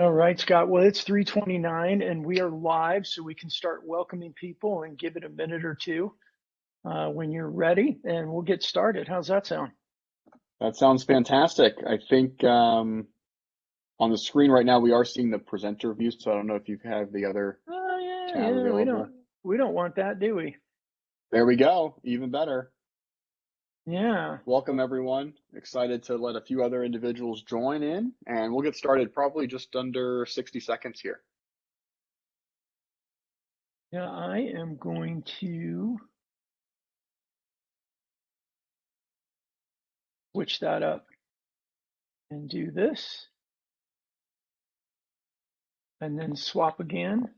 All right, Scott. Well, it's 3:29 and we are live, so we can start welcoming people and give it a minute or two when you're ready, and we'll get started. How's that sound? That sounds fantastic. I think on the screen right now we are seeing the presenter view, so I don't know if you have the other Oh tab yeah, available. we don't want that, do we? There we go, even better. Yeah. Welcome everyone. Excited to let a few other individuals join in, and we'll get started probably just under 60 seconds here. Yeah, I am going to switch that up and do this, and then swap again.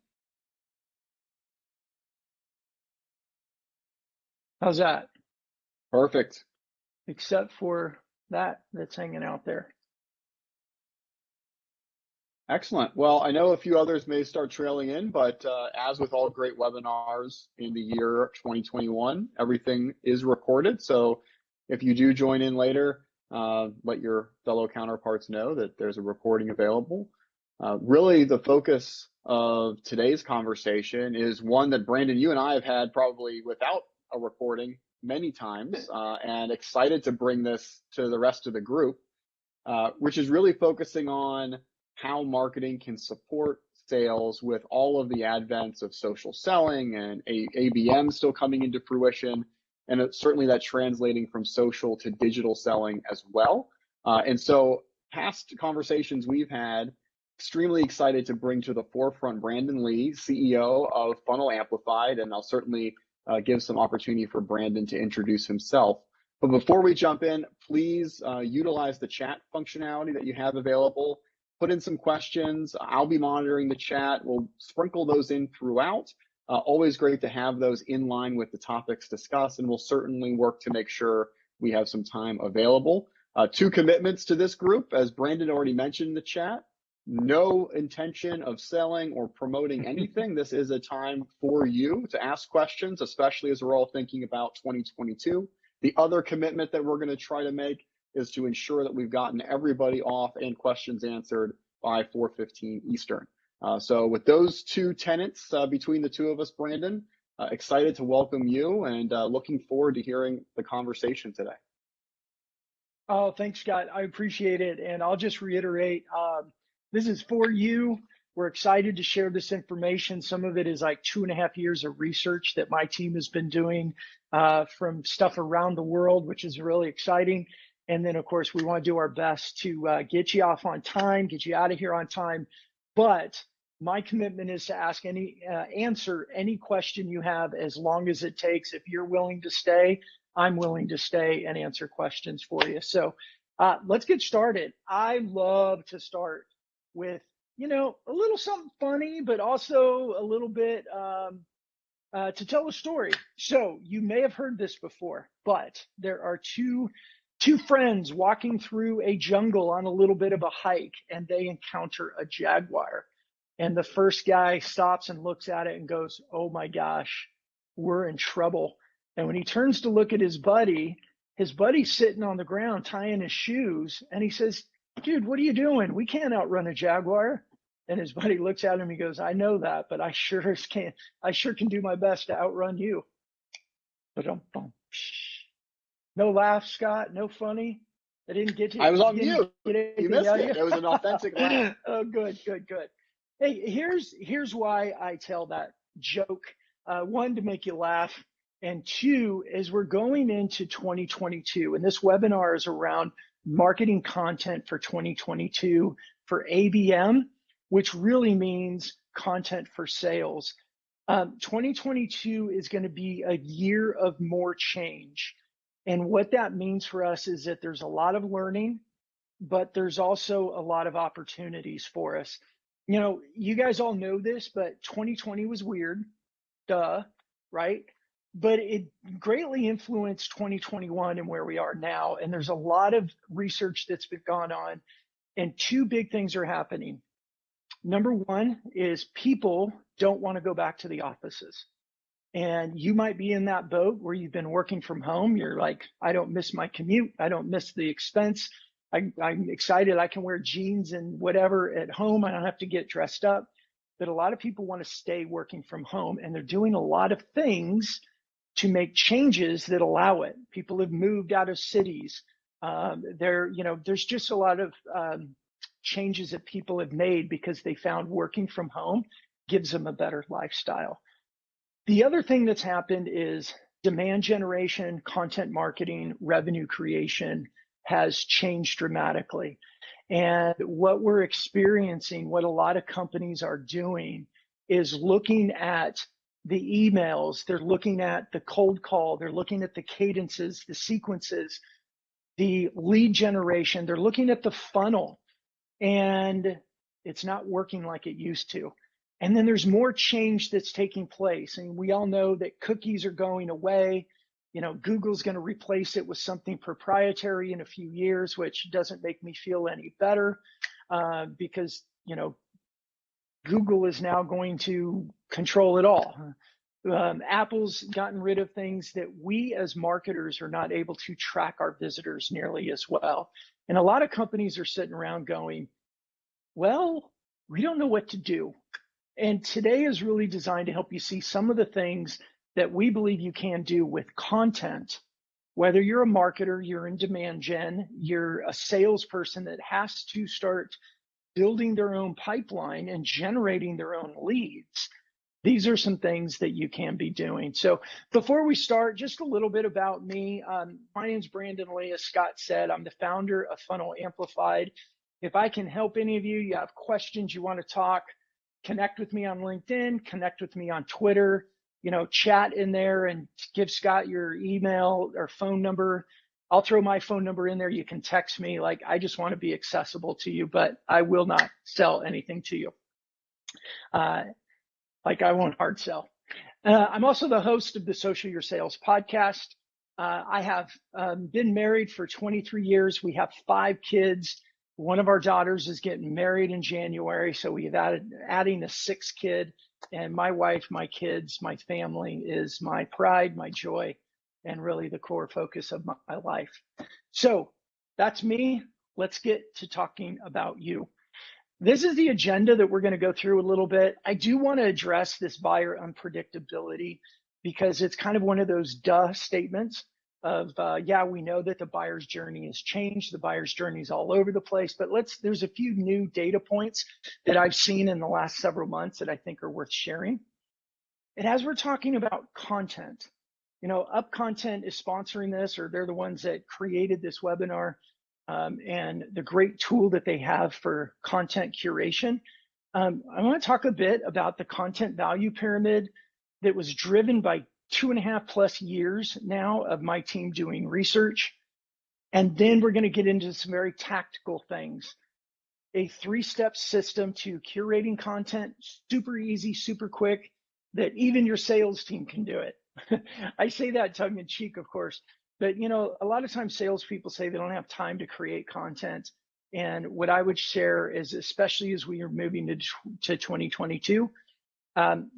How's that? Perfect. Except for that's hanging out there. Excellent. Well, I know a few others may start trailing in, but as with all great webinars in the year 2021, everything is recorded. So if you do join in later, let your fellow counterparts know that there's a recording available. Really, the focus of today's conversation is one that Brandon, you and I have had probably without a recording many times, and excited to bring this to the rest of the group, which is really focusing on how marketing can support sales with all of the advents of social selling and ABM still coming into fruition, and certainly that translating from social to digital selling as well. And so past conversations we've had, extremely excited to bring to the forefront Brandon Lee, CEO of FunnelAmplified, and I'll certainly give some opportunity for Brandon to introduce himself. But before we jump in, please utilize the chat functionality that you have available. Put in some questions. I'll be monitoring the chat. We'll sprinkle those in throughout. Always great to have those in line with the topics discussed, and we'll certainly work to make sure we have some time available. Two commitments to this group, as Brandon already mentioned in the chat. No intention of selling or promoting anything. This is a time for you to ask questions, especially as we're all thinking about 2022. The other commitment that we're going to try to make is to ensure that we've gotten everybody off and questions answered by 4:15 Eastern. So with those two tenets between the two of us, Brandon, excited to welcome you and looking forward to hearing the conversation today. Oh, thanks, Scott. I appreciate it. And I'll just reiterate, this is for you. We're excited to share this information. Some of it is like 2.5 years of research that my team has been doing from stuff around the world, which is really exciting. And then, of course, we want to do our best to get you off on time, get you out of here on time. But my commitment is to answer any question you have as long as it takes. If you're willing to stay, I'm willing to stay and answer questions for you. So let's get started. I love to start with, a little something funny, but also a little bit to tell a story. So you may have heard this before, but there are two friends walking through a jungle on a little bit of a hike, and they encounter a jaguar. And the first guy stops and looks at it and goes, "Oh my gosh, we're in trouble." And when he turns to look at his buddy's sitting on the ground tying his shoes, and he says, "Dude, what are you doing? We can't outrun a jaguar." And his buddy looks at him, he goes, "I know that, but I sure can do my best to outrun you." No laugh, Scott, no funny. I didn't get you. I was on mute. You missed it. It was an authentic laugh. Oh, good. Hey, here's why I tell that joke. One, to make you laugh, and two, as we're going into 2022, and this webinar is around marketing content for 2022 for ABM, which really means content for sales. 2022 is going to be a year of more change. And what that means for us is that there's a lot of learning, but there's also a lot of opportunities for us. You guys all know this, but 2020 was weird, right? But it greatly influenced 2021 and where we are now. And there's a lot of research that's been gone on, and two big things are happening. Number one is people don't want to go back to the offices. And you might be in that boat where you've been working from home. You're like, I don't miss my commute. I don't miss the expense. I'm excited I can wear jeans and whatever at home. I don't have to get dressed up. But a lot of people want to stay working from home, and they're doing a lot of things to make changes that allow it. People have moved out of cities. There's just a lot of changes that people have made because they found working from home gives them a better lifestyle. The other thing that's happened is demand generation, content marketing, revenue creation has changed dramatically. And what we're experiencing, what a lot of companies are doing, is looking at the emails, they're looking at the cold call, they're looking at the cadences, the sequences, the lead generation, they're looking at the funnel, and it's not working like it used to. And then there's more change that's taking place. And we all know that cookies are going away. Google's going to replace it with something proprietary in a few years, which doesn't make me feel any better because, Google is now going to control it all. Apple's gotten rid of things that we as marketers are not able to track our visitors nearly as well. And a lot of companies are sitting around going, well, we don't know what to do. And today is really designed to help you see some of the things that we believe you can do with content. Whether you're a marketer, you're in demand gen, you're a salesperson that has to start building their own pipeline and generating their own leads. These are some things that you can be doing. So before we start, just a little bit about me. My name's Brandon Lee. As Scott said, I'm the founder of FunnelAmplified. If I can help any of you, you have questions, you want to talk, connect with me on LinkedIn, connect with me on Twitter, chat in there and give Scott your email or phone number. I'll throw my phone number in there. You can text me. I just want to be accessible to you, but I will not sell anything to you. I won't hard sell. I'm also the host of the Social Your Sales podcast. I have been married for 23 years. We have 5 kids. One of our daughters is getting married in January, so we've adding a 6th kid. And my wife, my kids, my family is my pride, my joy, and really the core focus of my life. So that's me. Let's get to talking about you. This is the agenda that we're going to go through a little bit. I do want to address this buyer unpredictability because it's kind of one of those duh statements of, we know that the buyer's journey has changed. The buyer's journey is all over the place, but there's a few new data points that I've seen in the last several months that I think are worth sharing. And as we're talking about content, Up Content is sponsoring this, or they're the ones that created this webinar. And the great tool that they have for content curation. I want to talk a bit about the content value pyramid that was driven by 2.5+ years now of my team doing research. And then we're going to get into some very tactical things. A 3-step system to curating content, super easy, super quick, that even your sales team can do it. I say that tongue in cheek, of course. But, a lot of times salespeople say they don't have time to create content. And what I would share is, especially as we are moving to 2022,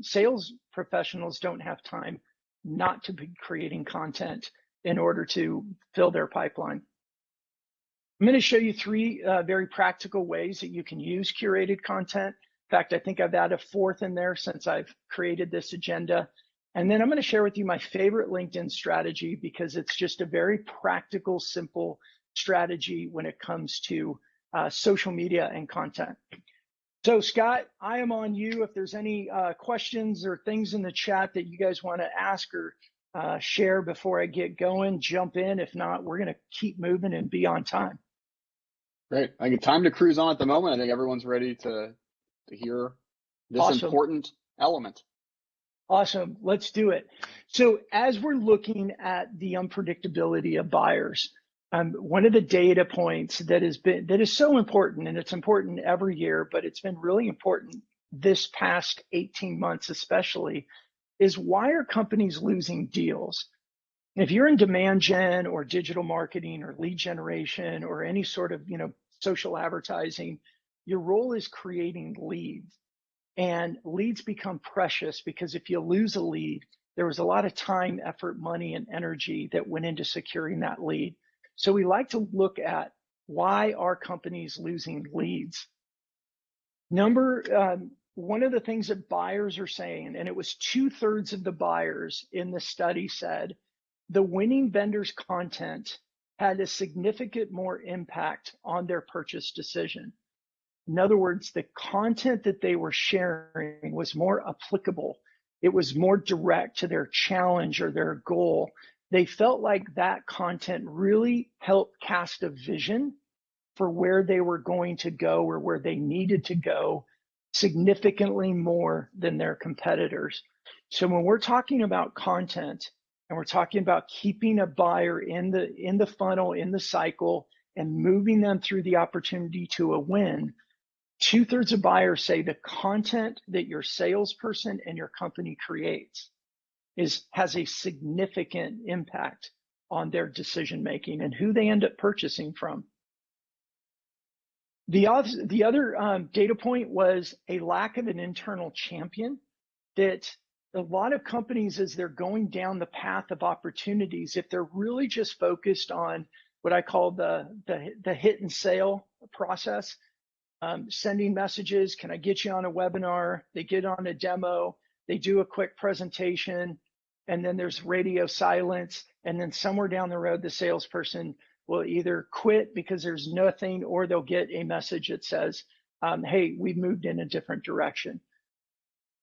sales professionals don't have time not to be creating content in order to fill their pipeline. I'm going to show you 3 very practical ways that you can use curated content. In fact, I think I've added a 4th in there since I've created this agenda. And then I'm going to share with you my favorite LinkedIn strategy because it's just a very practical, simple strategy when it comes to social media and content. So Scott, I am on you. If there's any questions or things in the chat that you guys want to ask or share before I get going, jump in. If not, we're going to keep moving and be on time. Great. I get time to cruise on at the moment. I think everyone's ready to hear this Awesome. Important element. Awesome. Let's do it. So as we're looking at the unpredictability of buyers, one of the data points that is so important, and it's important every year, but it's been really important this past 18 months especially, is why are companies losing deals? If you're in demand gen or digital marketing or lead generation or any sort of social advertising, your role is creating leads. And leads become precious because if you lose a lead, there was a lot of time, effort, money, and energy that went into securing that lead. So we like to look at Why are companies losing leads? One of the things that buyers are saying, and it was 2/3 of the buyers in the study said, the winning vendor's content had a significant more impact on their purchase decision. In other words, the content that they were sharing was more applicable. It was more direct to their challenge or their goal. They felt like that content really helped cast a vision for where they were going to go or where they needed to go significantly more than their competitors. So when we're talking about content and we're talking about keeping a buyer in the funnel, in the cycle, and moving them through the opportunity to a win, 2/3 of buyers say the content that your salesperson and your company creates has a significant impact on their decision making and who they end up purchasing from. The other data point was a lack of an internal champion. That a lot of companies, as they're going down the path of opportunities, if they're really just focused on what I call the hit and sale process, sending messages, can I get you on a webinar? They get on a demo, they do a quick presentation, and then there's radio silence. And then somewhere down the road, the salesperson will either quit because there's nothing, or they'll get a message that says, hey, we've moved in a different direction.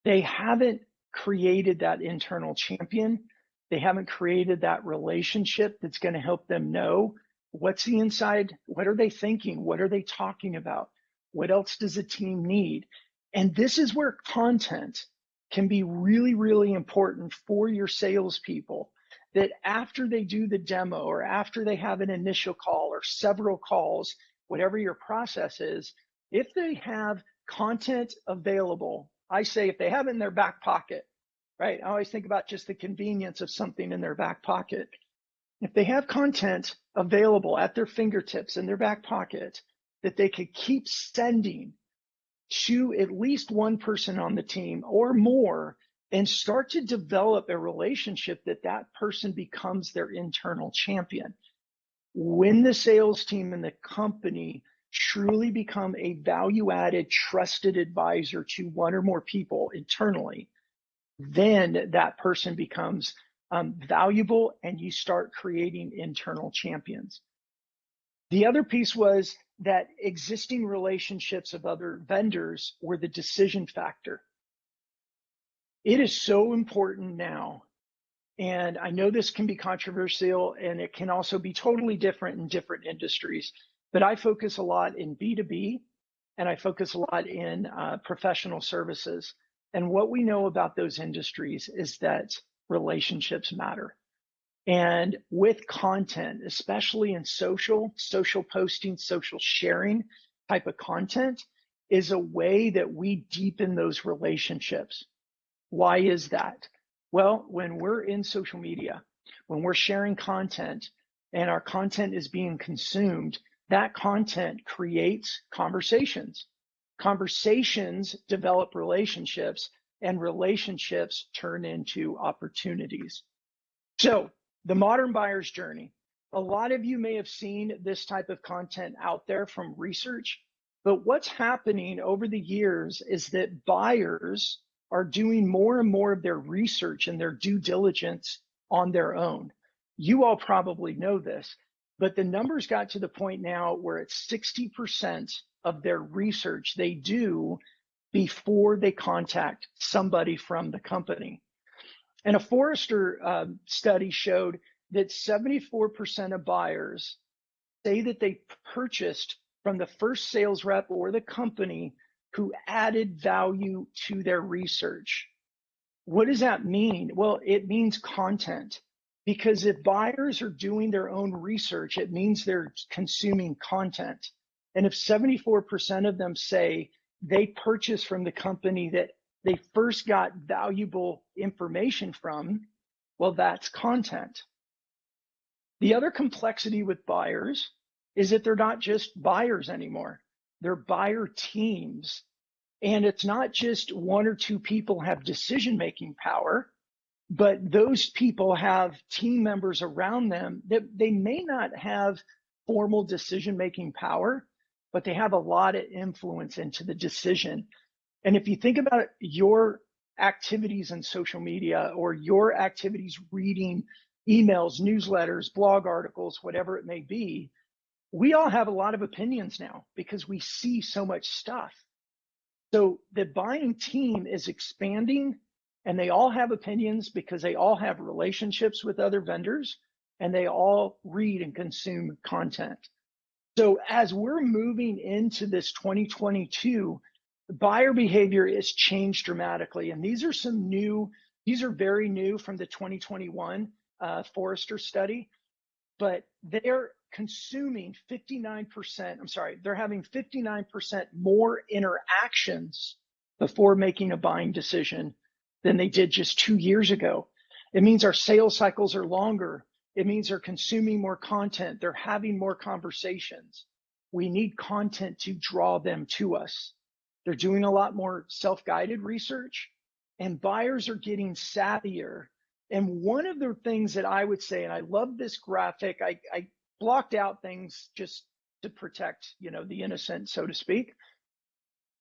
They haven't created that internal champion. They haven't created that relationship that's going to help them know what's the inside, what are they thinking, what are they talking about, what else does a team need? And this is where content can be really, really important for your salespeople, that after they do the demo or after they have an initial call or several calls, whatever your process is, if they have content available, I say if they have it in their back pocket, right? I always think about just the convenience of something in their back pocket. If they have content available at their fingertips in their back pocket that they could keep sending to at least one person on the team or more, and start to develop a relationship that person becomes their internal champion. When the sales team and the company truly become a value-added, trusted advisor to one or more people internally, then that person becomes valuable and you start creating internal champions. The other piece was that existing relationships of other vendors were the decision factor. It is so important now, and I know this can be controversial and it can also be totally different in different industries, but I focus a lot in B2B and I focus a lot in professional services. And what we know about those industries is that relationships matter. And with content, especially in social posting, social sharing type of content, is a way that we deepen those relationships. Why is that? Well, when we're in social media, when we're sharing content and our content is being consumed, that content creates conversations. Conversations develop relationships, and relationships turn into opportunities. So the modern buyer's journey. A lot of you may have seen this type of content out there from research, but what's happening over the years is that buyers are doing more and more of their research and their due diligence on their own. You all probably know this, but the numbers got to the point now where it's 60% of their research they do before they contact somebody from the company. And a Forrester study showed that 74% of buyers say that they purchased from the first sales rep or the company who added value to their research. What does that mean? Well, it means content. Because if buyers are doing their own research, it means they're consuming content. And if 74% of them say they purchased from the company that they first got valuable information from, well, that's content. The other complexity with buyers is that they're not just buyers anymore. They're buyer teams. And it's not just one or two people have decision-making power, but those people have team members around them that they may not have formal decision-making power, but they have a lot of influence into the decision. And if you think about your activities in social media or your activities reading emails, newsletters, blog articles, whatever it may be, we all have a lot of opinions now because we see so much stuff. So the buying team is expanding, and they all have opinions because they all have relationships with other vendors, and they all read and consume content. So as we're moving into this 2022, buyer behavior is changed dramatically. And these are very new from the 2021 Forrester study, but they're consuming 59%, they're having 59% more interactions before making a buying decision than they did just 2 years ago. It means our sales cycles are longer. It means they're consuming more content. They're having more conversations. We need content to draw them to us. They're doing a lot more self-guided research, and buyers are getting savvier. And one of the things that I would say, and I love this graphic, I blocked out things just to protect, the innocent, so to speak.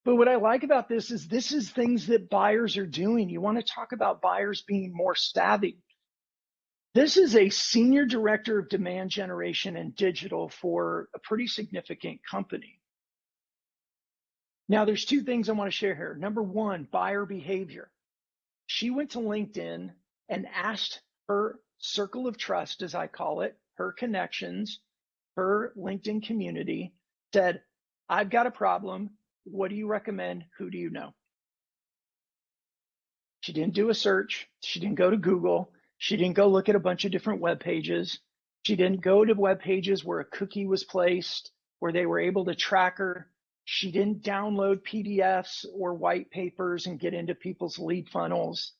But what I like about this is things that buyers are doing. You want to talk about buyers being more savvy. This is a senior director of demand generation and digital for a pretty significant company. Now, there's two things I want to share here. Number one, buyer behavior. She went to LinkedIn and asked her circle of trust, as I call it, her connections, her LinkedIn community, said, I've got a problem. What do you recommend? Who do you know? She didn't do a search. She didn't go to Google. She didn't go look at a bunch of different web pages. She didn't go to web pages where a cookie was placed, where they were able to track her. She didn't download PDFs or white papers and get into people's lead funnels.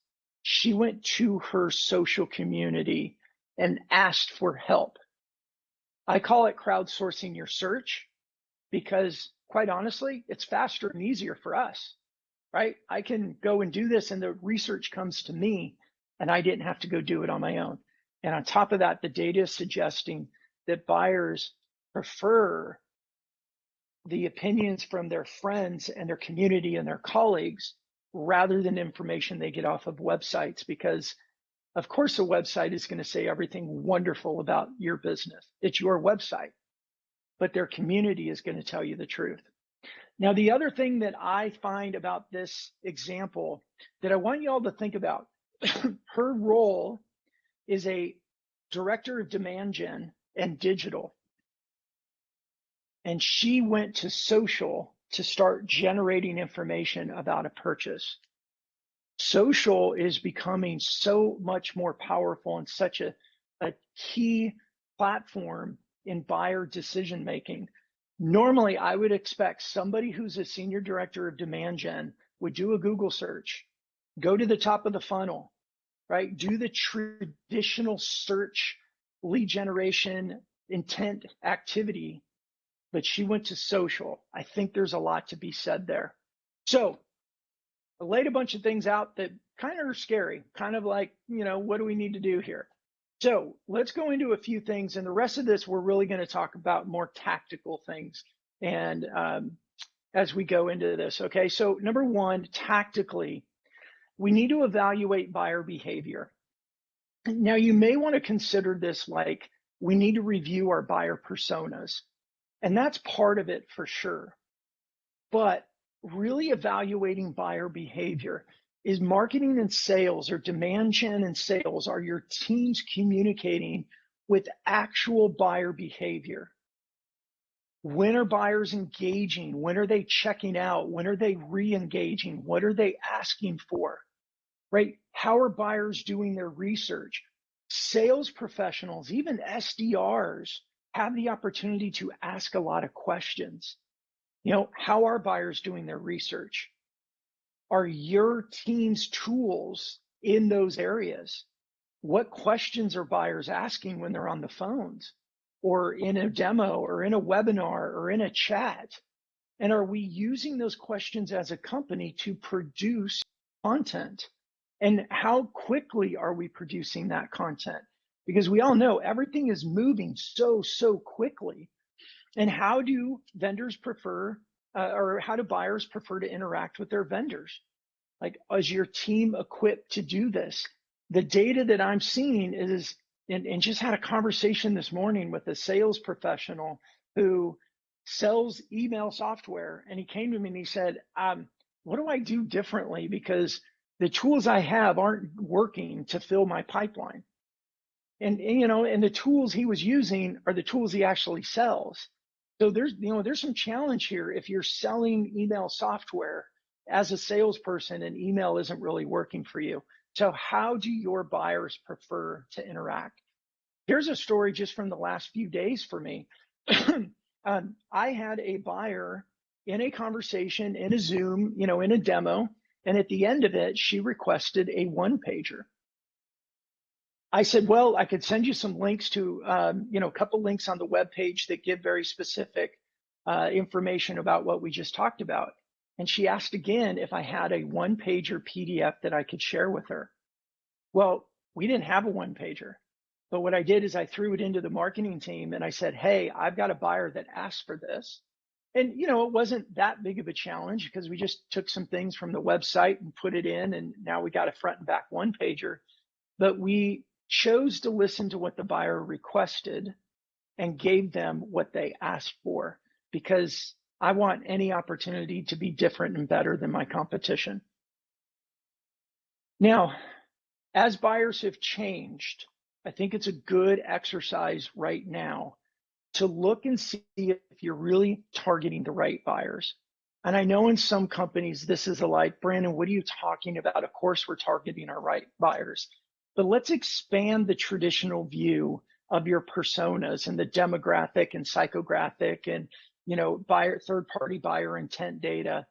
She went to her social community and asked for help. I call it crowdsourcing your search because, quite honestly, it's faster and easier for us, right? I can go and do this and the research comes to me and I didn't have to go do it on my own. And on top of that, the data is suggesting that buyers prefer the opinions from their friends and their community and their colleagues rather than information they get off of websites, because of course a website is going to say everything wonderful about your business. It's your website, but their community is going to tell you the truth. Now, the other thing that I find about this example that I want you all to think about, her role is a director of demand gen and digital. And she went to social to start generating information about a purchase. Social is becoming so much more powerful and such a key platform in buyer decision making. Normally, I would expect somebody who's a senior director of demand gen would do a Google search, go to the top of the funnel, right? Do the traditional search, lead generation, intent activity, but she went to social. I think there's a lot to be said there. So I laid a bunch of things out that kind of are scary, kind of like, what do we need to do here? So let's go into a few things, and the rest of this, we're really going to talk about more tactical things. And as we go into this, okay, so number one, tactically, we need to evaluate buyer behavior. Now, you may want to consider this like we need to review our buyer personas. And that's part of it for sure. But really evaluating buyer behavior is marketing and sales, or demand gen and sales, are your teams communicating with actual buyer behavior. When are buyers engaging? When are they checking out? When are they re-engaging? What are they asking for, right? How are buyers doing their research? Sales professionals, even SDRs, have the opportunity to ask a lot of questions. How are buyers doing their research? Are your team's tools in those areas? What questions are buyers asking when they're on the phones or in a demo or in a webinar or in a chat? And are we using those questions as a company to produce content? And how quickly are we producing that content? Because we all know everything is moving so quickly. And how do vendors prefer, or how do buyers prefer to interact with their vendors? Like, is your team equipped to do this? The data that I'm seeing is, and just had a conversation this morning with a sales professional who sells email software. And he came to me and he said, what do I do differently? Because the tools I have aren't working to fill my pipeline. And the tools he was using are the tools he actually sells. So there's some challenge here if you're selling email software as a salesperson and email isn't really working for you. So how do your buyers prefer to interact? Here's a story just from the last few days for me. I had a buyer in a conversation, in a Zoom, in a demo, and at the end of it, she requested a one-pager. I said, well, I could send you some links to, a couple links on the webpage that give very specific information about what we just talked about. And she asked again if I had a one-pager PDF that I could share with her. Well, we didn't have a one-pager, but what I did is I threw it into the marketing team and I said, hey, I've got a buyer that asked for this. And, it wasn't that big of a challenge because we just took some things from the website and put it in, and now we got a front and back one-pager. But we chose to listen to what the buyer requested and gave them what they asked for, because I want any opportunity to be different and better than my competition. Now, as buyers have changed, I think it's a good exercise right now to look and see if you're really targeting the right buyers. And I know in some companies, this is like, Brandon, what are you talking about? Of course, we're targeting our right buyers. But let's expand the traditional view of your personas and the demographic and psychographic and, third-party buyer intent data.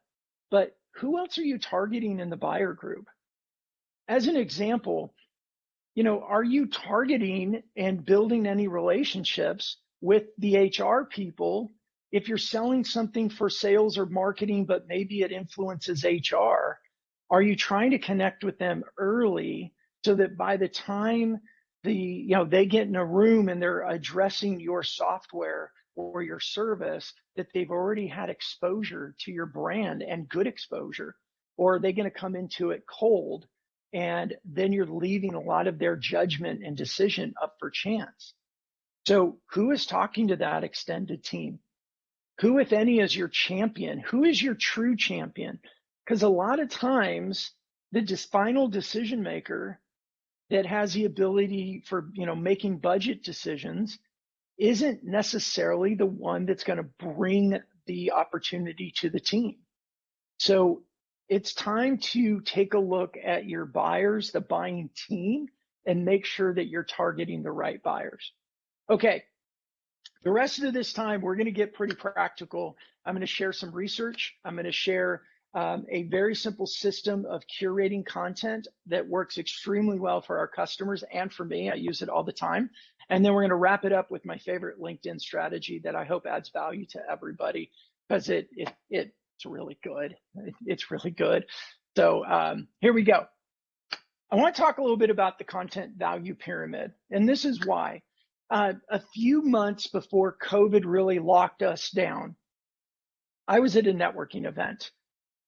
But who else are you targeting in the buyer group? As an example, are you targeting and building any relationships with the HR people? If you're selling something for sales or marketing, but maybe it influences HR, are you trying to connect with them early so that by the time they get in a room and they're addressing your software or your service, that they've already had exposure to your brand and good exposure? Or are they going to come into it cold, and then you're leaving a lot of their judgment and decision up for chance? So who is talking to that extended team? Who, if any, is your champion? Who is your true champion? Because a lot of times the final decision maker that has the ability for making budget decisions isn't necessarily the one that's going to bring the opportunity to the team. So it's time to take a look at your buyers, the buying team, and make sure that you're targeting the right buyers. Okay, the rest of this time, we're going to get pretty practical. I'm going to share some research. I'm going to share a very simple system of curating content that works extremely well for our customers and for me. I use it all the time. And then we're going to wrap it up with my favorite LinkedIn strategy that I hope adds value to everybody, because it's really good. It's really good. So here we go. I want to talk a little bit about the content value pyramid. And this is why. A few months before COVID really locked us down, I was at a networking event.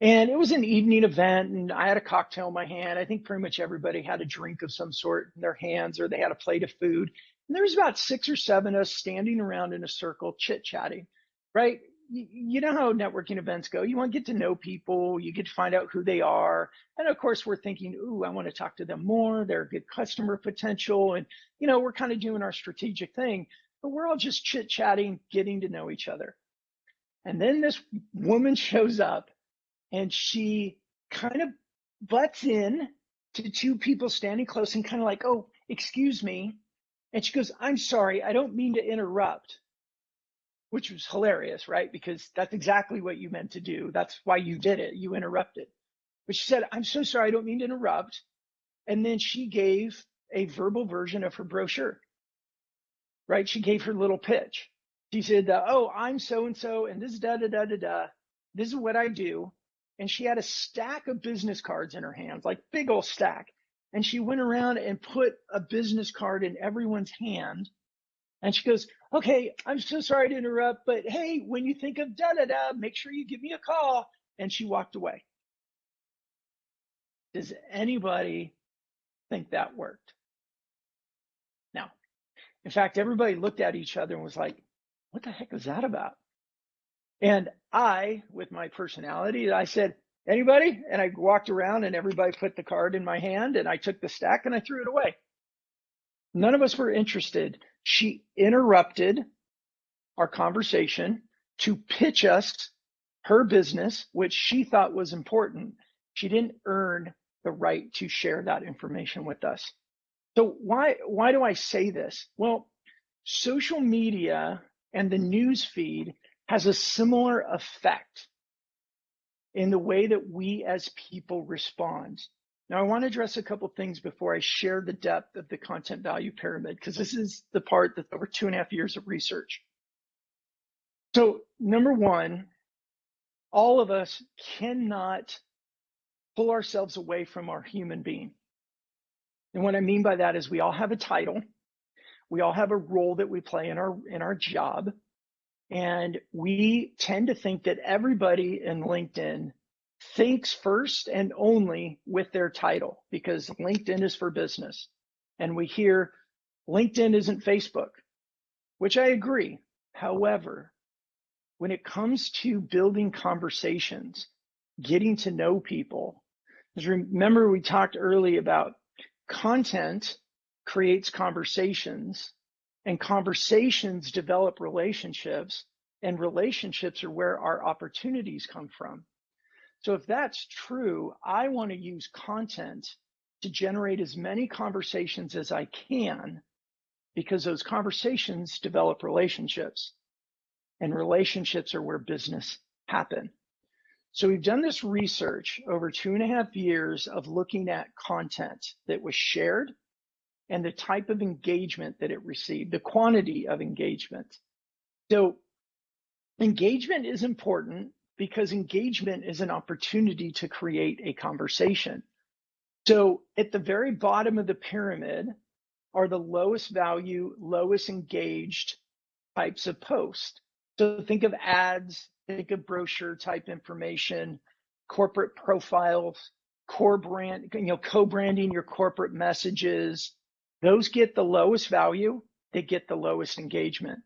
And it was an evening event, and I had a cocktail in my hand. I think pretty much everybody had a drink of some sort in their hands, or they had a plate of food. And there was about 6 or 7 of us standing around in a circle, chit-chatting, right? You know how networking events go. You want to get to know people. You get to find out who they are. And of course, we're thinking, ooh, I want to talk to them more. They're a good customer potential. And, we're kind of doing our strategic thing. But we're all just chit-chatting, getting to know each other. And then this woman shows up, and she kind of butts in to 2 people standing close and kind of like, oh, excuse me. And she goes, I'm sorry, I don't mean to interrupt, which was hilarious, right? Because that's exactly what you meant to do. That's why you did it. You interrupted. But she said, I'm so sorry, I don't mean to interrupt. And then she gave a verbal version of her brochure, right? She gave her little pitch. She said, oh, I'm so-and-so, and this is da-da-da-da-da. This is what I do. And she had a stack of business cards in her hands, like big old stack. And she went around and put a business card in everyone's hand And she goes, okay, I'm so sorry to interrupt, but hey, when you think of da-da-da, make sure you give me a call. And she walked away. Does anybody think that worked? No. In fact, everybody looked at each other and was like, what the heck was that about? And I, with my personality, I said, anybody? And I walked around and everybody put the card in my hand and I took the stack and I threw it away. None of us were interested. She interrupted our conversation to pitch us her business, which she thought was important. She didn't earn the right to share that information with us. So why do I say this? Well, social media and the news feed has a similar effect in the way that we as people respond. Now, I want to address a couple things before I share the depth of the content value pyramid, because this is the part that's over 2.5 years of research. So, number one, all of us cannot pull ourselves away from our human being. And what I mean by that is we all have a title, we all have a role that we play in our job, and we tend to think that everybody in LinkedIn thinks first and only with their title, because LinkedIn is for business. And we hear LinkedIn isn't Facebook, which I agree. However, when it comes to building conversations, getting to know people, because remember we talked early about content creates conversations, and conversations develop relationships, and relationships are where our opportunities come from. So if that's true, I want to use content to generate as many conversations as I can, because those conversations develop relationships, and relationships are where business happen. So we've done this research over 2.5 years of looking at content that was shared and the type of engagement that it received, the quantity of engagement. So engagement is important because engagement is an opportunity to create a conversation. So at the very bottom of the pyramid are the lowest value, lowest engaged types of posts. So think of ads, think of brochure type information, corporate profiles, core brand, co-branding your corporate messages. Those get the lowest value, they get the lowest engagement.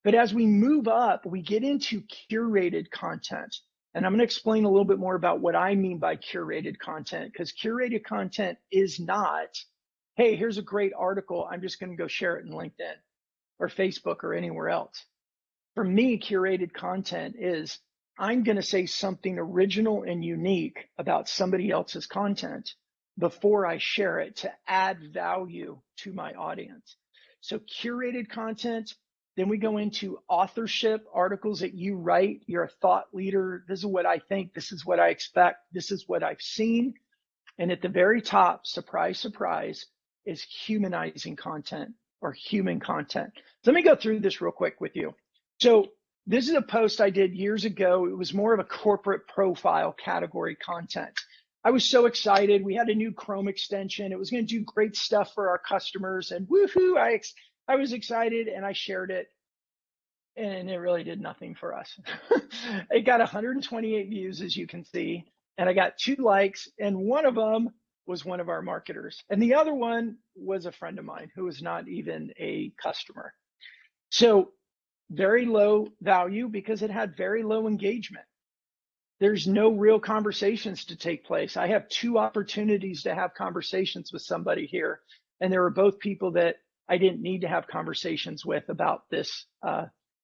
But as we move up, we get into curated content. And I'm going to explain a little bit more about what I mean by curated content, because curated content is not, hey, here's a great article, I'm just going to go share it in LinkedIn or Facebook or anywhere else. For me, curated content is, I'm going to say something original and unique about somebody else's content before I share it to add value to my audience. So curated content. Then we go into authorship, articles that you write. You're a thought leader. This is what I think. This is what I expect. This is what I've seen. And at the very top, surprise, surprise, is humanizing content or human content. So let me go through this real quick with you. So this is a post I did years ago. It was more of a corporate profile category content. I was so excited. We had a new Chrome extension. It was going to do great stuff for our customers, and woohoo, I was excited and I shared it, and it really did nothing for us. It got 128 views, as you can see, and I got 2 likes, and one of them was one of our marketers, and the other one was a friend of mine who was not even a customer. So very low value because it had very low engagement. There's no real conversations to take place. I have 2 opportunities to have conversations with somebody here, and there were both people that I didn't need to have conversations with about this,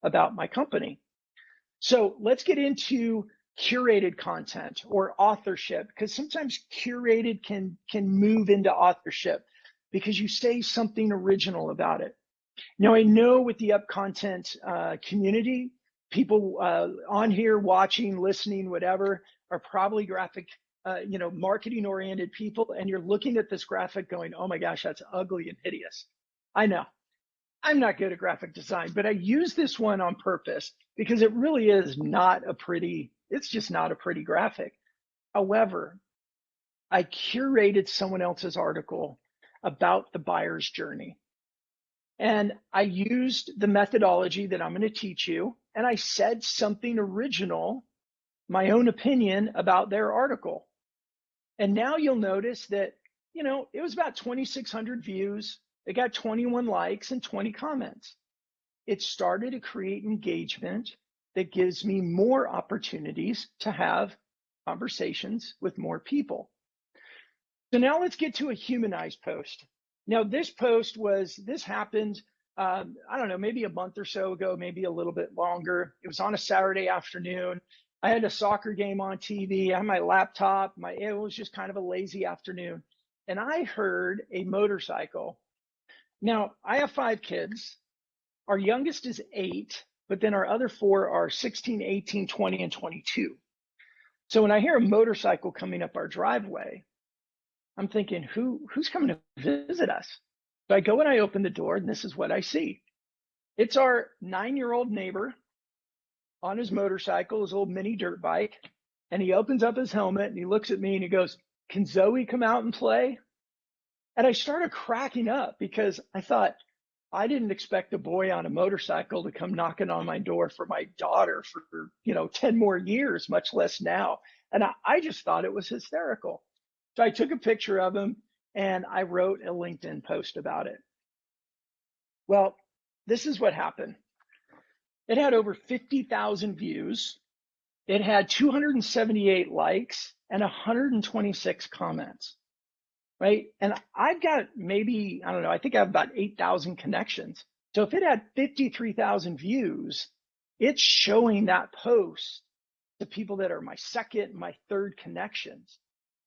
about my company. So let's get into curated content or authorship, because sometimes curated can move into authorship because you say something original about it. Now, I know with the Up Content community, people on here watching, listening, whatever, are probably graphic, marketing oriented people. And you're looking at this graphic going, oh my gosh, that's ugly and hideous. I know. I'm not good at graphic design, but I use this one on purpose because it really is not a pretty, it's just not a pretty graphic. However, I curated someone else's article about the buyer's journey. And I used the methodology that I'm going to teach you, and I said something original, my own opinion about their article. And now you'll notice that, it was about 2,600 views. It got 21 likes and 20 comments. It started to create engagement that gives me more opportunities to have conversations with more people. So now let's get to a humanized post. Now this happened, I don't know, maybe a month or so ago, maybe a little bit longer. It was on a Saturday afternoon. I had a soccer game on TV. I had my laptop. It was just kind of a lazy afternoon. And I heard a motorcycle. Now I have 5 kids. Our youngest is 8, but then our other 4 are 16, 18, 20, and 22. So when I hear a motorcycle coming up our driveway, I'm thinking, who's coming to visit us? So I go and I open the door, and this is what I see. It's our 9-year-old neighbor on his motorcycle, his little mini dirt bike, and he opens up his helmet and he looks at me and he goes, "Can Zoe come out and play?" And I started cracking up because I thought, I didn't expect a boy on a motorcycle to come knocking on my door for my daughter for 10 more years, much less now. And I just thought it was hysterical. So I took a picture of him and I wrote a LinkedIn post about it. Well, this is what happened. It had over 50,000 views. It had 278 likes and 126 comments, right? And I've got maybe, I don't know, I think I have about 8,000 connections. So if it had 53,000 views, it's showing that post to people that are my second, my third connections.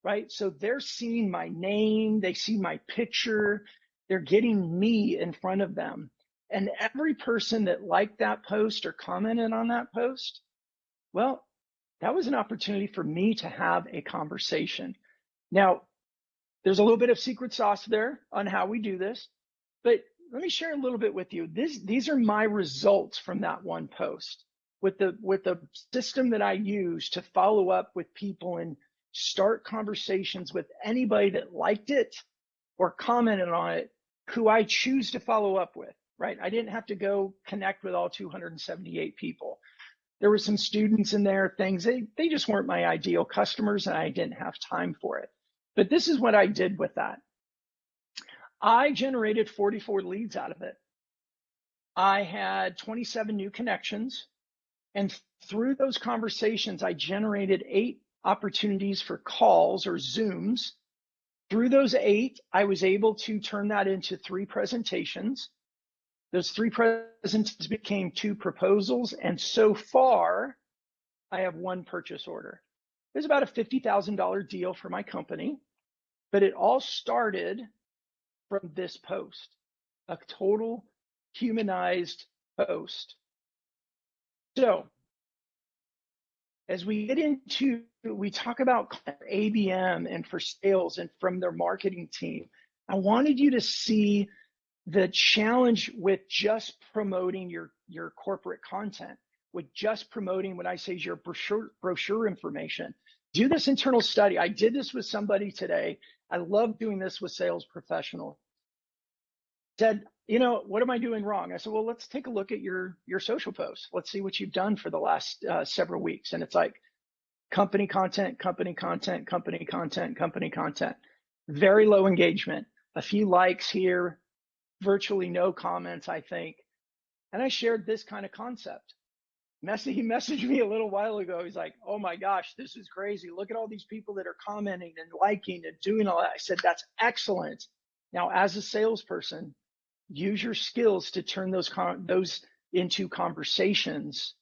Right? So they're seeing my name, they see my picture, they're getting me in front of them. And every person that liked that post or commented on that post, well, that was an opportunity for me to have a conversation. Now, there's a little bit of secret sauce there on how we do this, but let me share a little bit with you. These are my results from that one post with the system that I use to follow up with people and start conversations with anybody that liked it or commented on it, who I choose to follow up with, right? I didn't have to go connect with all 278 people. There were some students in there, things, they just weren't my ideal customers and I didn't have time for it. But this is what I did with that. I generated 44 leads out of it. I had 27 new connections. And through those conversations, I generated 8 opportunities for calls or Zooms. Through those 8, I was able to turn that into 3 presentations. Those 3 presentations became 2 proposals. And so far, I have 1 purchase order. It was about a $50,000 deal for my company, but it all started from this post, a total humanized post. So as we get into, we talk about ABM and for sales and from their marketing team, I wanted you to see the challenge with just promoting your corporate content, with just promoting what I say is your brochure information. Do this internal study. I did this with somebody today. I love doing this with sales professionals. Said, what am I doing wrong? I said, well, let's take a look at your social posts. Let's see what you've done for the last several weeks. And it's like company content, company content, company content, company content. Very low engagement, a few likes here, virtually no comments, I think. And I shared this kind of concept. He messaged me a little while ago. He's like, oh my gosh, this is crazy. Look at all these people that are commenting and liking and doing all that. I said, that's excellent. Now, as a salesperson, use your skills to turn those into conversations.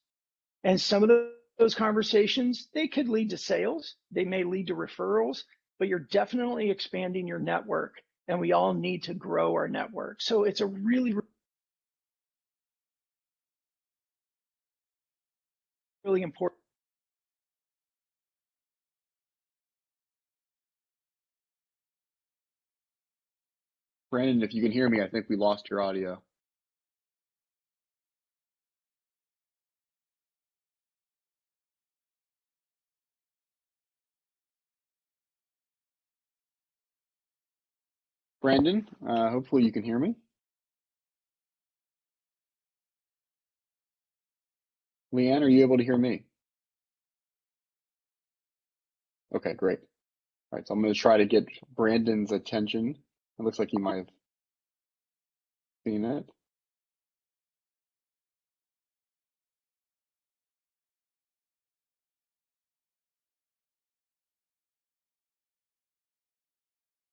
And some of those conversations, they could lead to sales. They may lead to referrals, but you're definitely expanding your network. And we all need to grow our network. So it's a really, really important. Brandon, if you can hear me, I think we lost your audio. Brandon, hopefully you can hear me. Leanne, are you able to hear me? Okay, great. All right, so I'm going to try to get Brandon's attention. It looks like he might have seen it.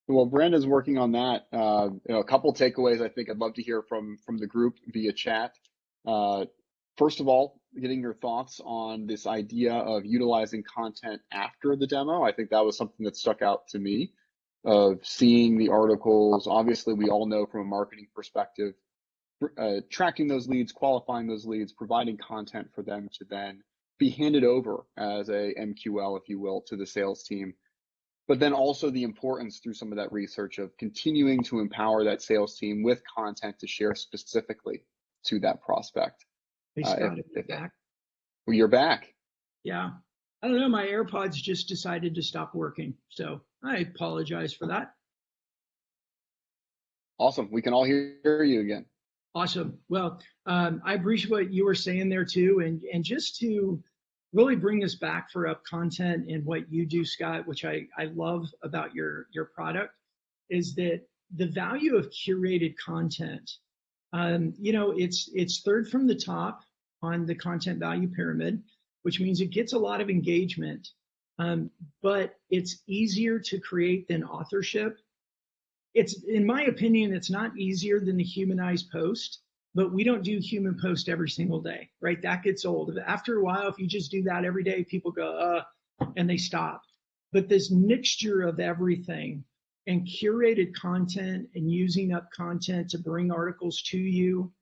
Well, Brandon's working on that. A couple takeaways I think I'd love to hear from the group via chat. First of all, getting your thoughts on this idea of utilizing content after the demo. I think that was something that stuck out to me, of seeing the articles. Obviously, we all know from a marketing perspective, tracking those leads, qualifying those leads, providing content for them to then be handed over as a MQL, if you will, to the sales team. But then also the importance through some of that research of continuing to empower that sales team with content to share specifically to that prospect. Hey, Scott, back. Well, you're back. Yeah. I don't know. My AirPods just decided to stop working. So I apologize for that. Awesome. We can all hear you again. Awesome. Well, I appreciate what you were saying there too. And just to really bring us back for up content and what you do, Scott, which I love about your product, is that the value of curated content. It's third from the top on the content value pyramid, which means it gets a lot of engagement, but it's easier to create than authorship. It's, in my opinion, it's not easier than the humanized post, but we don't do human post every single day, right? That gets old. After a while, if you just do that every day, people go, and they stop. But this mixture of everything and curated content and using up content to bring articles to you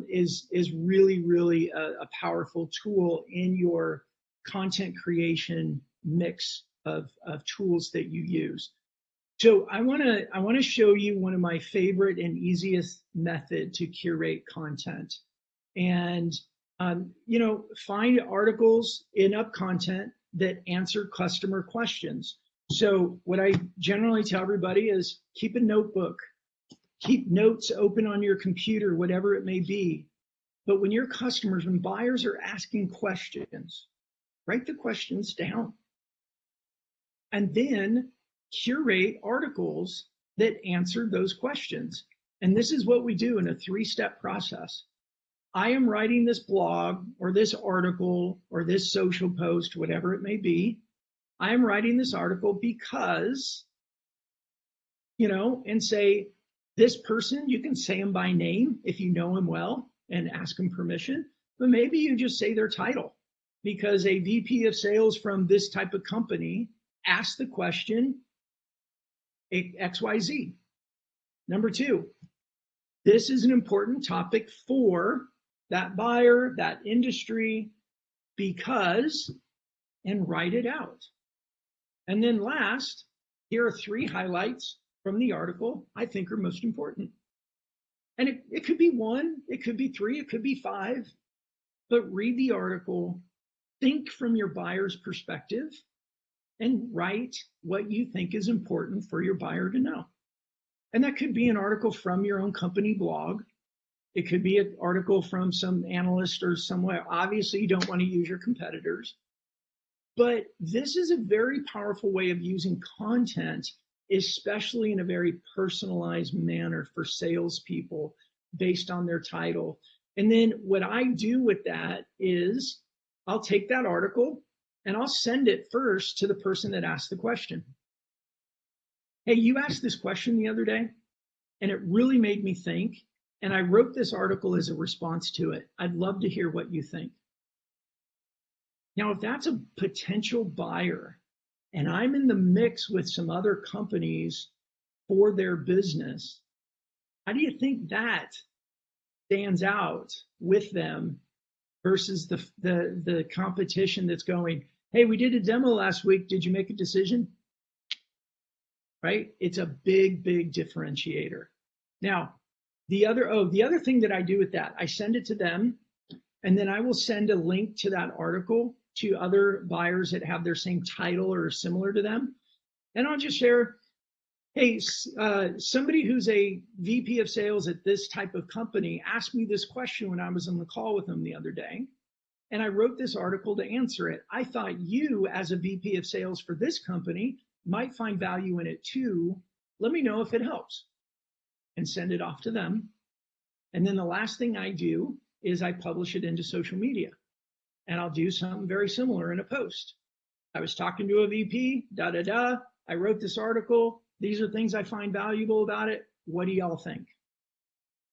is really, really a powerful tool in your content creation mix of tools that you use. So I want to show you one of my favorite and easiest method to curate content, and find articles in up content that answer customer questions. So what I generally tell everybody is keep a notebook, keep notes open on your computer, whatever it may be. But when your customers, when buyers are asking questions, write the questions down. And then curate articles that answer those questions. And this is what we do in a 3-step process. I am writing this blog or this article or this social post, whatever it may be. I am writing this article because, and say, this person, you can say him by name if you know him well and ask him permission, but maybe you just say their title because a VP of sales from this type of company asked the question XYZ. Number 2, this is an important topic for that buyer, that industry, because, and write it out. And then last, here are 3 highlights from the article I think are most important. And it could be 1, it could be 3, it could be 5, but read the article, think from your buyer's perspective, and write what you think is important for your buyer to know. And that could be an article from your own company blog. It could be an article from some analyst or somewhere. Obviously, you don't want to use your competitors. But this is a very powerful way of using content, especially in a very personalized manner for salespeople based on their title. And then what I do with that is I'll take that article and I'll send it first to the person that asked the question. Hey, you asked this question the other day, and it really made me think, and I wrote this article as a response to it. I'd love to hear what you think. Now, if that's a potential buyer, and I'm in the mix with some other companies for their business, how do you think that stands out with them versus the competition that's going, hey, we did a demo last week, did you make a decision? Right? It's a big, big differentiator. Now, the other thing that I do with that, I send it to them, and then I will send a link to that article to other buyers that have their same title or similar to them. And I'll just share, hey, somebody who's a VP of sales at this type of company asked me this question when I was on the call with them the other day. and I wrote this article to answer it. I thought you, as a VP of sales for this company, might find value in it too. Let me know if it helps, and send it off to them. And then the last thing I do is I publish it into social media, and I'll do something very similar in a post. I was talking to a VP, I wrote this article. These are things I find valuable about it. What do y'all think?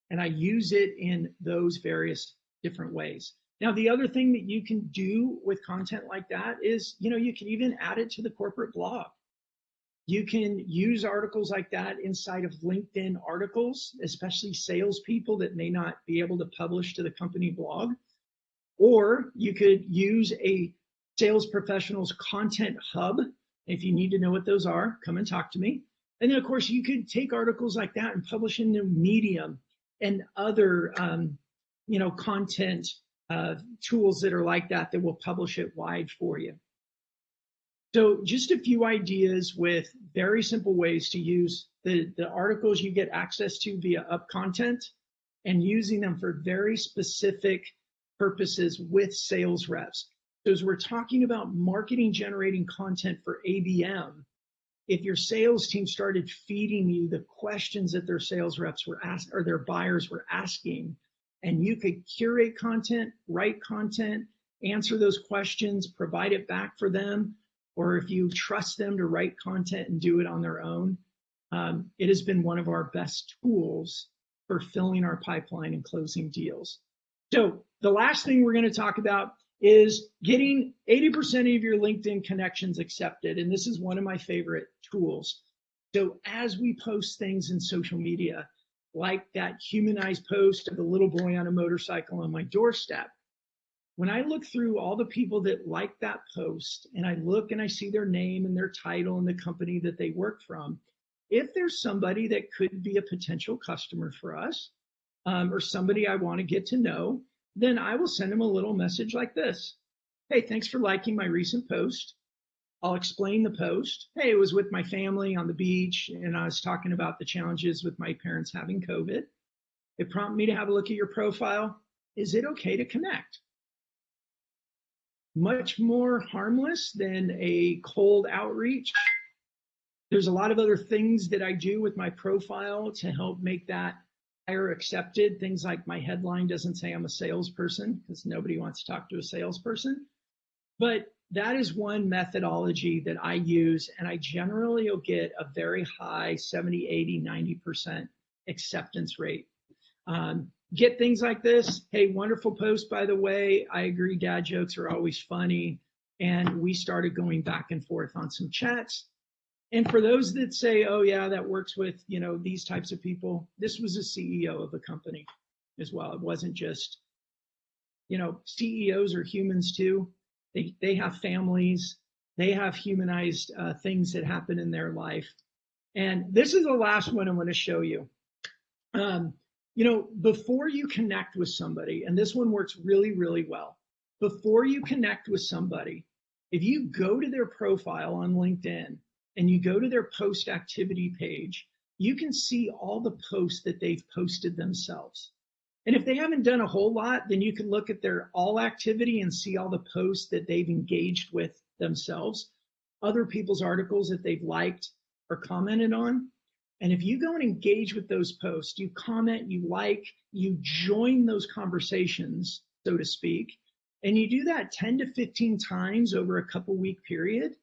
And I use it in those various different ways. Now, the other thing that you can do with content like that is, you can even add it to the corporate blog. You can use articles like that inside of LinkedIn articles, especially salespeople that may not be able to publish to the company blog. Or you could use a sales professional's content hub. If you need to know what those are, come and talk to me. And then, of course, you could take articles like that and publish into Medium and other, content tools that are like that will publish it wide for you. So just a few ideas with very simple ways to use the articles you get access to via Up Content, and using them for very specific purposes with sales reps. So as we're talking about marketing generating content for ABM, if your sales team started feeding you the questions that their sales reps were asked or their buyers were asking, and you could curate content, write content, answer those questions, provide it back for them, or if you trust them to write content and do it on their own, it has been one of our best tools for filling our pipeline and closing deals. So the last thing we're going to talk about is getting 80% of your LinkedIn connections accepted. And this is one of my favorite tools. So as we post things in social media, like that humanized post of the little boy on a motorcycle on my doorstep, when I look through all the people that like that post, and I look and I see their name and their title and the company that they work from, if there's somebody that could be a potential customer for us, or somebody I want to get to know, then I will send them a little message like this. Hey, thanks for liking my recent post. I'll explain the post. Hey, it was with my family on the beach, and I was talking about the challenges with my parents having COVID. It prompted me to have a look at your profile. Is it okay to connect? Much more harmless than a cold outreach. There's a lot of other things that I do with my profile to help make that higher accepted. Things like my headline doesn't say I'm a salesperson, because nobody wants to talk to a salesperson. But that is one methodology that I use, and I generally will get a very high 70, 80, 90% acceptance rate. Get things like this. Hey, wonderful post, by the way. I agree, dad jokes are always funny. And we started going back and forth on some chats. And for those that say, oh yeah, that works with, these types of people, this was a CEO of a company as well. It wasn't just, CEOs are humans too. They have families. They have humanized things that happen in their life. And this is the last one I'm going to show you. Before you connect with somebody, and this one works really, really well. Before you connect with somebody, if you go to their profile on LinkedIn and you go to their post activity page, you can see all the posts that they've posted themselves. And if they haven't done a whole lot, then you can look at their all activity and see all the posts that they've engaged with themselves, other people's articles that they've liked or commented on. And if you go and engage with those posts, you comment, you like, you join those conversations, so to speak, and you do that 10 to 15 times over a couple week period,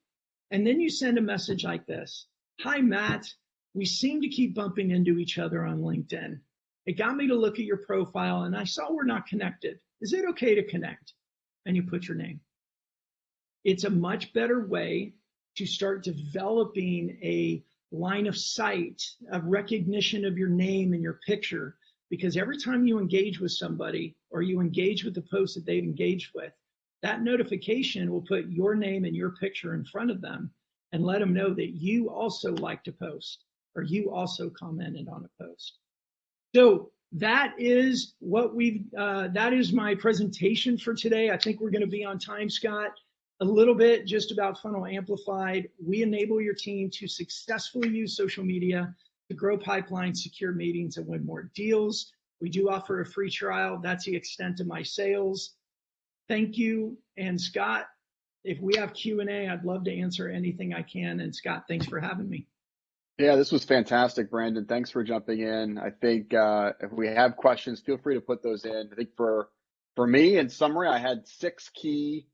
and then you send a message like this. Hi, Matt. We seem to keep bumping into each other on LinkedIn. It got me to look at your profile, and I saw we're not connected. Is it okay to connect? And you put your name. It's a much better way to start developing a line of sight, of recognition of your name and your picture, because every time you engage with somebody or you engage with the post that they've engaged with, that notification will put your name and your picture in front of them and let them know that you also liked a post or you also commented on a post. So that is that is my presentation for today. I think we're going to be on time, Scott. A little bit just about FunnelAmplified. We enable your team to successfully use social media to grow pipelines, secure meetings, and win more deals. We do offer a free trial. That's the extent of my sales. Thank you. And Scott, if we have Q&A, I'd love to answer anything I can. And Scott, thanks for having me. Yeah, this was fantastic, Brandon. Thanks for jumping in. I think if we have questions, feel free to put those in. I think for me, in summary, I had 6 key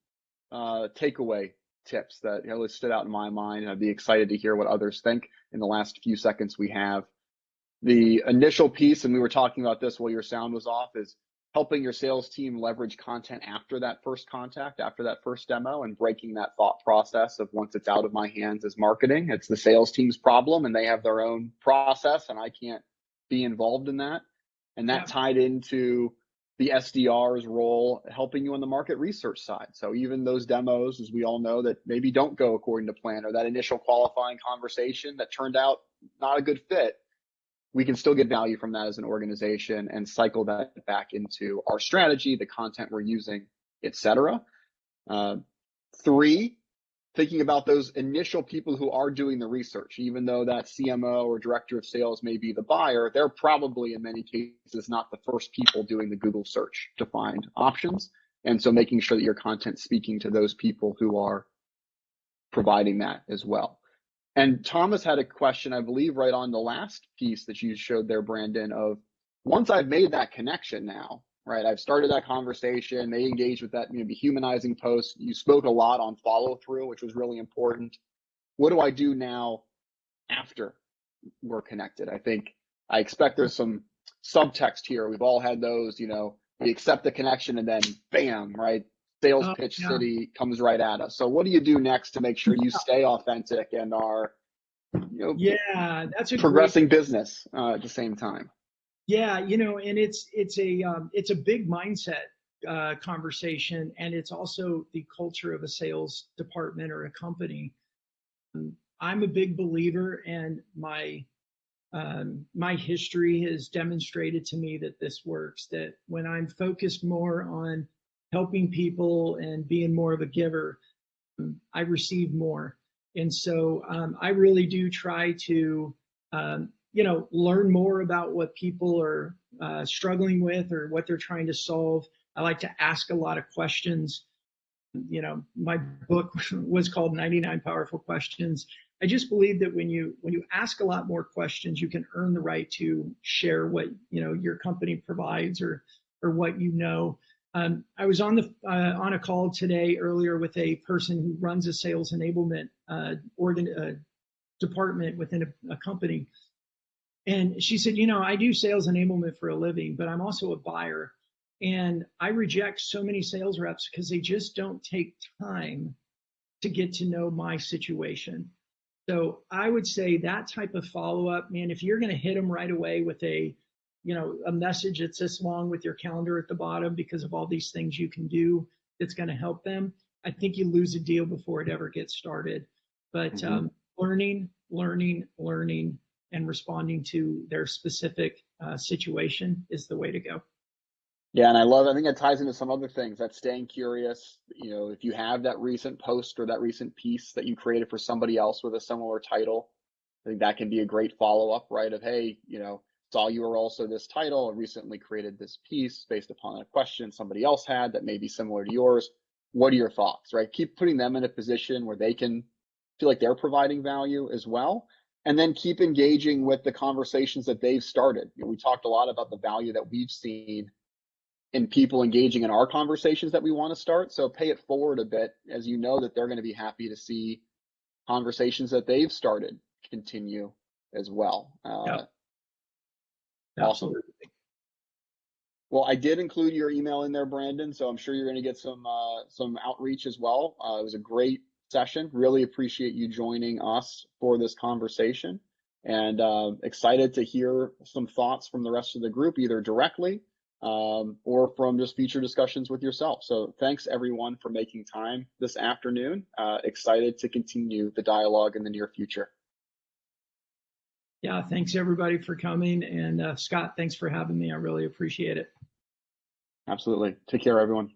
takeaway tips that really stood out in my mind. I'd be excited to hear what others think in the last few seconds we have. The initial piece, and we were talking about this while your sound was off, is helping your sales team leverage content after that first contact, after that first demo, and breaking that thought process of once it's out of my hands as marketing, it's the sales team's problem and they have their own process and I can't be involved in that. And that tied into the SDR's role helping you on the market research side. So even those demos, as we all know, that maybe don't go according to plan, or that initial qualifying conversation that turned out not a good fit, we can still get value from that as an organization and cycle that back into our strategy, the content we're using, etc. 3, thinking about those initial people who are doing the research, even though that CMO or director of sales may be the buyer, they're probably in many cases not the first people doing the Google search to find options. And so making sure that your content's speaking to those people who are providing that as well. And Thomas had a question, I believe, right on the last piece that you showed there, Brandon, of once I've made that connection now, right? I've started that conversation, they engage with that, the humanizing post. You spoke a lot on follow through, which was really important. What do I do now after we're connected? I expect there's some subtext here. We've all had those, we accept the connection and then bam, right? Sales pitch city comes right at us. So what do you do next to make sure you stay authentic and are, that's a progressing business at the same time? Yeah, and it's a big mindset conversation, and it's also the culture of a sales department or a company. I'm a big believer, and my history has demonstrated to me that this works. That when I'm focused more on helping people and being more of a giver, I receive more. And so I really do try to, learn more about what people are struggling with or what they're trying to solve. I like to ask a lot of questions. My book was called 99 Powerful Questions. I just believe that when you ask a lot more questions, you can earn the right to share what your company provides or what you know. I was on a call today earlier with a person who runs a sales enablement department within a company, and she said, I do sales enablement for a living, but I'm also a buyer, and I reject so many sales reps because they just don't take time to get to know my situation. So I would say that type of follow-up, man, if you're going to hit them right away with a message that's this long with your calendar at the bottom because of all these things you can do that's going to help them, I think you lose a deal before it ever gets started. But learning, and responding to their specific situation is the way to go. Yeah, and I think it ties into some other things. That staying curious. If you have that recent post or that recent piece that you created for somebody else with a similar title, I think that can be a great follow-up, right? Of, hey, saw you were also this title and recently created this piece based upon a question somebody else had that may be similar to yours. What are your thoughts, right? Keep putting them in a position where they can feel like they're providing value as well. And then keep engaging with the conversations that they've started. We talked a lot about the value that we've seen in people engaging in our conversations that we want to start. So pay it forward a bit, as you know that they're going to be happy to see conversations that they've started continue as well. Awesome. Well, I did include your email in there, Brandon, so I'm sure you're going to get some outreach as well. It was a great session. Really appreciate you joining us for this conversation, and excited to hear some thoughts from the rest of the group, either directly or from just future discussions with yourself. So thanks everyone for making time this afternoon. Excited to continue the dialogue in the near future. Yeah, thanks everybody for coming. And Scott, thanks for having me. I really appreciate it. Absolutely. Take care, everyone.